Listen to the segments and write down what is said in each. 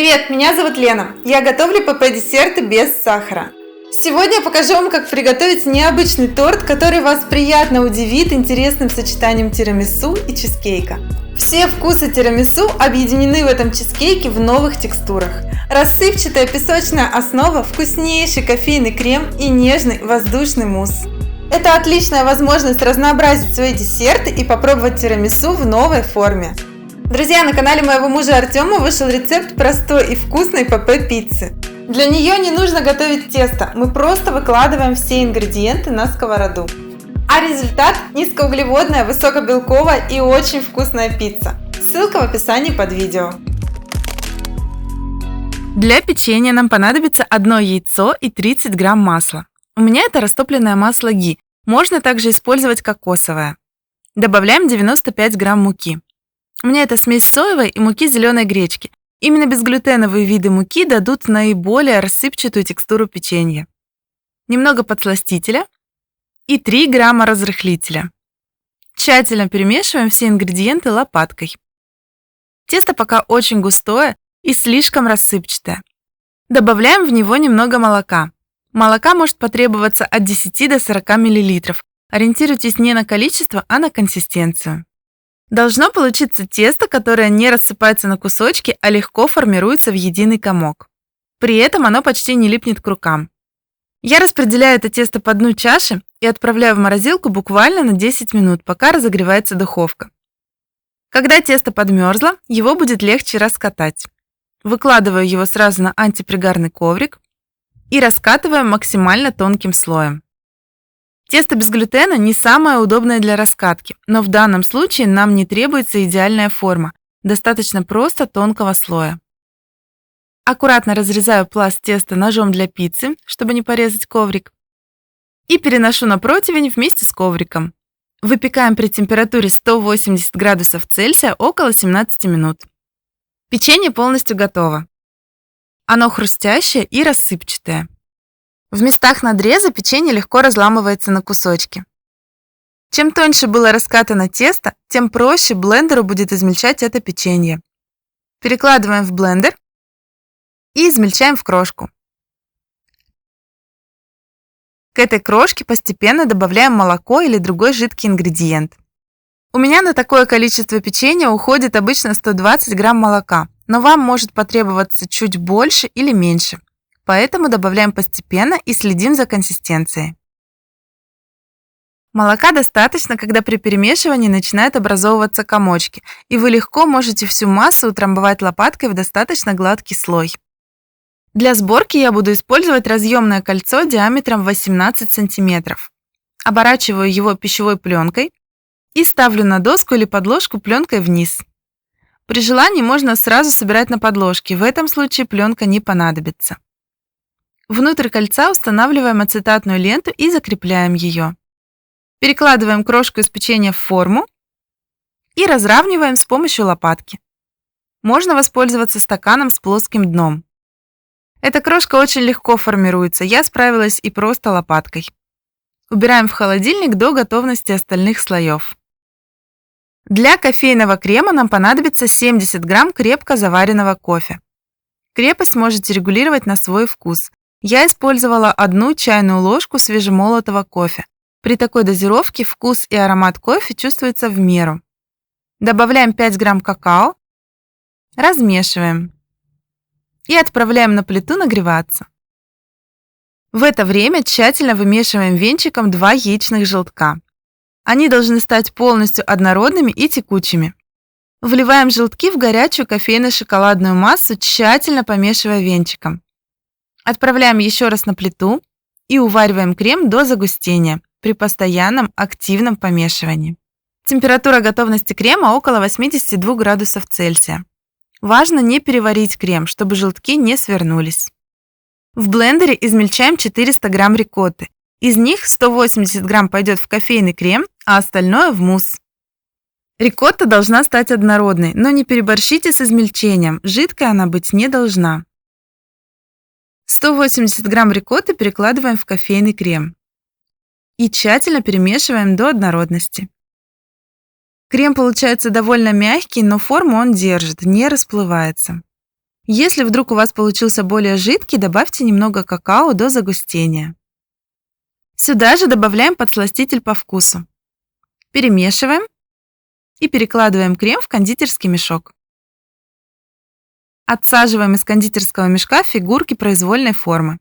Привет, меня зовут Лена. Я готовлю ПП-десерты без сахара. Сегодня я покажу вам, как приготовить необычный торт, который вас приятно удивит интересным сочетанием тирамису и чизкейка. Все вкусы тирамису объединены в этом чизкейке в новых текстурах. Рассыпчатая песочная основа, вкуснейший кофейный крем и нежный воздушный мусс. Это отличная возможность разнообразить свои десерты и попробовать тирамису в новой форме. Друзья, на канале моего мужа Артема вышел рецепт простой и вкусной ПП-пиццы. Для нее не нужно готовить тесто, мы просто выкладываем все ингредиенты на сковороду. А результат – низкоуглеводная, высокобелковая и очень вкусная пицца. Ссылка в описании под видео. Для печенья нам понадобится одно яйцо и 30 грамм масла. У меня это растопленное масло ги, можно также использовать кокосовое. Добавляем 95 грамм муки. У меня это смесь соевой и муки зеленой гречки. Именно безглютеновые виды муки дадут наиболее рассыпчатую текстуру печенья. Немного подсластителя и 3 грамма разрыхлителя. Тщательно перемешиваем все ингредиенты лопаткой. Тесто пока очень густое и слишком рассыпчатое. Добавляем в него немного молока. Молока может потребоваться от 10 до 40 мл. Ориентируйтесь не на количество, а на консистенцию. Должно получиться тесто, которое не рассыпается на кусочки, а легко формируется в единый комок. При этом оно почти не липнет к рукам. Я распределяю это тесто по дну чаши и отправляю в морозилку буквально на 10 минут, пока разогревается духовка. Когда тесто подмерзло, его будет легче раскатать. Выкладываю его сразу на антипригарный коврик и раскатываю максимально тонким слоем. Тесто без глютена не самое удобное для раскатки, но в данном случае нам не требуется идеальная форма, достаточно просто тонкого слоя. Аккуратно разрезаю пласт теста ножом для пиццы, чтобы не порезать коврик, и переношу на противень вместе с ковриком. Выпекаем при температуре 180 градусов Цельсия около 17 минут. Печенье полностью готово. Оно хрустящее и рассыпчатое. В местах надреза печенье легко разламывается на кусочки. Чем тоньше было раскатано тесто, тем проще блендеру будет измельчать это печенье. Перекладываем в блендер и измельчаем в крошку. К этой крошке постепенно добавляем молоко или другой жидкий ингредиент. У меня на такое количество печенья уходит обычно 120 грамм молока, но вам может потребоваться чуть больше или меньше. Поэтому добавляем постепенно и следим за консистенцией. Молока достаточно, когда при перемешивании начинают образовываться комочки, и вы легко можете всю массу утрамбовать лопаткой в достаточно гладкий слой. Для сборки я буду использовать разъемное кольцо диаметром 18 см. Оборачиваю его пищевой пленкой и ставлю на доску или подложку пленкой вниз. При желании можно сразу собирать на подложке, в этом случае пленка не понадобится. Внутрь кольца устанавливаем ацетатную ленту и закрепляем ее. Перекладываем крошку из печенья в форму и разравниваем с помощью лопатки. Можно воспользоваться стаканом с плоским дном. Эта крошка очень легко формируется, я справилась и просто лопаткой. Убираем в холодильник до готовности остальных слоев. Для кофейного крема нам понадобится 70 грамм крепко заваренного кофе. Крепость можете регулировать на свой вкус. Я использовала 1 чайную ложку свежемолотого кофе. При такой дозировке вкус и аромат кофе чувствуется в меру. Добавляем 5 грамм какао, размешиваем и отправляем на плиту нагреваться. В это время тщательно вымешиваем венчиком 2 яичных желтка. Они должны стать полностью однородными и текучими. Вливаем желтки в горячую кофейно-шоколадную массу, тщательно помешивая венчиком. Отправляем еще раз на плиту и увариваем крем до загустения при постоянном активном помешивании. Температура готовности крема около 82 градусов Цельсия. Важно не переварить крем, чтобы желтки не свернулись. В блендере измельчаем 400 грамм рикотты. Из них 180 грамм пойдет в кофейный крем, а остальное в мусс. Рикотта должна стать однородной, но не переборщите с измельчением, жидкой она быть не должна. 180 грамм рикотты перекладываем в кофейный крем и тщательно перемешиваем до однородности. Крем получается довольно мягкий, но форму он держит, не расплывается. Если вдруг у вас получился более жидкий, добавьте немного какао до загустения. Сюда же добавляем подсластитель по вкусу. Перемешиваем и перекладываем крем в кондитерский мешок. Отсаживаем из кондитерского мешка фигурки произвольной формы.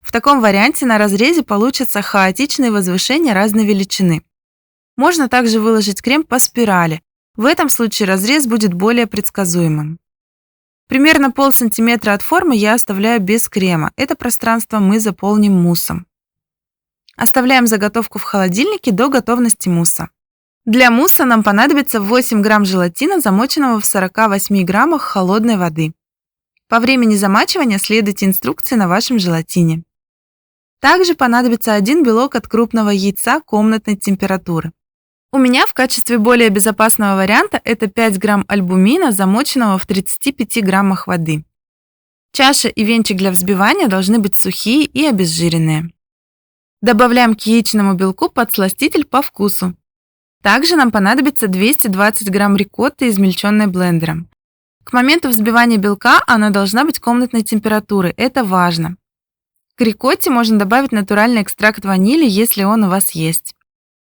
В таком варианте на разрезе получатся хаотичные возвышения разной величины. Можно также выложить крем по спирали. В этом случае разрез будет более предсказуемым. Примерно полсантиметра от формы я оставляю без крема. Это пространство мы заполним муссом. Оставляем заготовку в холодильнике до готовности мусса. Для мусса нам понадобится 8 грамм желатина, замоченного в 48 граммах холодной воды. По времени замачивания следуйте инструкции на вашем желатине. Также понадобится 1 белок от крупного яйца комнатной температуры. У меня в качестве более безопасного варианта это 5 грамм альбумина, замоченного в 35 граммах воды. Чаша и венчик для взбивания должны быть сухие и обезжиренные. Добавляем к яичному белку подсластитель по вкусу. Также нам понадобится 220 грамм рикотты, измельченной блендером. К моменту взбивания белка она должна быть комнатной температуры, это важно. К рикотте можно добавить натуральный экстракт ванили, если он у вас есть.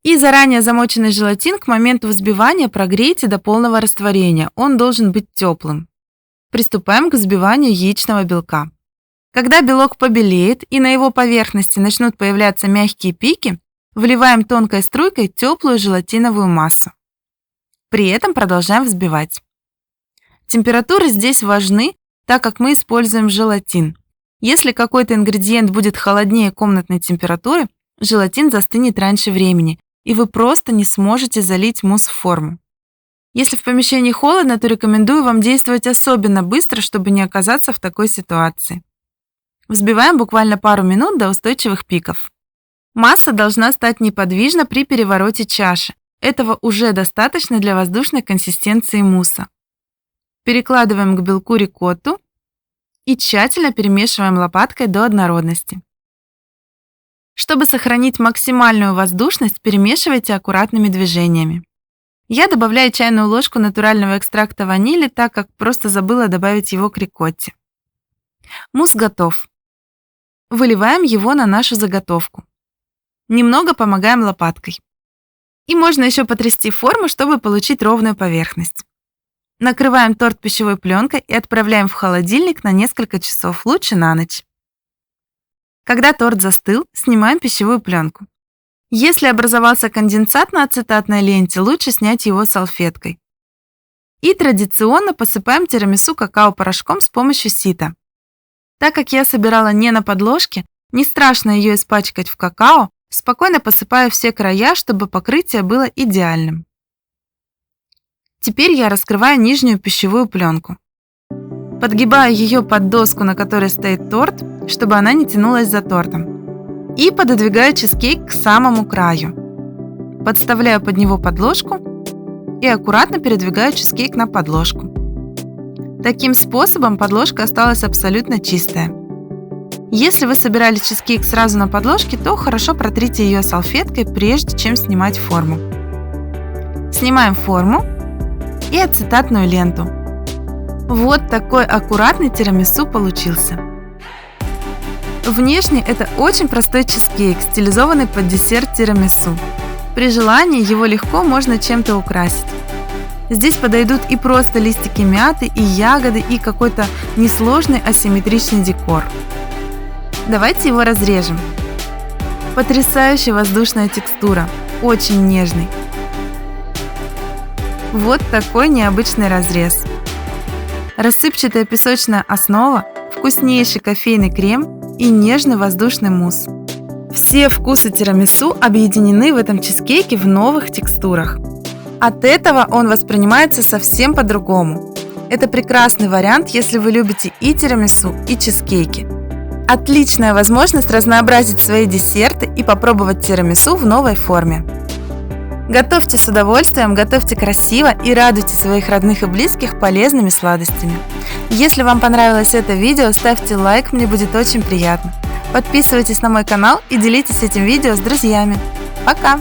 И заранее замоченный желатин к моменту взбивания прогрейте до полного растворения, он должен быть теплым. Приступаем к взбиванию яичного белка. Когда белок побелеет и на его поверхности начнут появляться мягкие пики, вливаем тонкой струйкой теплую желатиновую массу. При этом продолжаем взбивать. Температуры здесь важны, так как мы используем желатин. Если какой-то ингредиент будет холоднее комнатной температуры, желатин застынет раньше времени, и вы просто не сможете залить мусс в форму. Если в помещении холодно, то рекомендую вам действовать особенно быстро, чтобы не оказаться в такой ситуации. Взбиваем буквально пару минут до устойчивых пиков. Масса должна стать неподвижна при перевороте чаши. Этого уже достаточно для воздушной консистенции мусса. Перекладываем к белку рикотту и тщательно перемешиваем лопаткой до однородности. Чтобы сохранить максимальную воздушность, перемешивайте аккуратными движениями. Я добавляю чайную ложку натурального экстракта ванили, так как просто забыла добавить его к рикотте. Мусс готов. Выливаем его на нашу заготовку. Немного помогаем лопаткой. И можно еще потрясти форму, чтобы получить ровную поверхность. Накрываем торт пищевой пленкой и отправляем в холодильник на несколько часов, лучше на ночь. Когда торт застыл, снимаем пищевую пленку. Если образовался конденсат на ацетатной ленте, лучше снять его салфеткой. И традиционно посыпаем тирамису какао-порошком с помощью сито. Так как я собирала не на подложке, не страшно ее испачкать в какао, спокойно посыпаю все края, чтобы покрытие было идеальным. Теперь я раскрываю нижнюю пищевую пленку. Подгибаю ее под доску, на которой стоит торт, чтобы она не тянулась за тортом. И пододвигаю чизкейк к самому краю. Подставляю под него подложку и аккуратно передвигаю чизкейк на подложку. Таким способом подложка осталась абсолютно чистая. Если вы собирали чизкейк сразу на подложке, то хорошо протрите ее салфеткой, прежде чем снимать форму. Снимаем форму и ацетатную ленту. Вот такой аккуратный тирамису получился. Внешне это очень простой чизкейк, стилизованный под десерт тирамису. При желании его легко можно чем-то украсить. Здесь подойдут и просто листики мяты, и ягоды, и какой-то несложный асимметричный декор. Давайте его разрежем. Потрясающая воздушная текстура, очень нежный. Вот такой необычный разрез. Рассыпчатая песочная основа, вкуснейший кофейный крем и нежный воздушный мусс. Все вкусы тирамису объединены в этом чизкейке в новых текстурах. От этого он воспринимается совсем по-другому. Это прекрасный вариант, если вы любите и тирамису, и чизкейки. Отличная возможность разнообразить свои десерты и попробовать тирамису в новой форме. Готовьте с удовольствием, готовьте красиво и радуйте своих родных и близких полезными сладостями. Если вам понравилось это видео, ставьте лайк, мне будет очень приятно. Подписывайтесь на мой канал и делитесь этим видео с друзьями. Пока!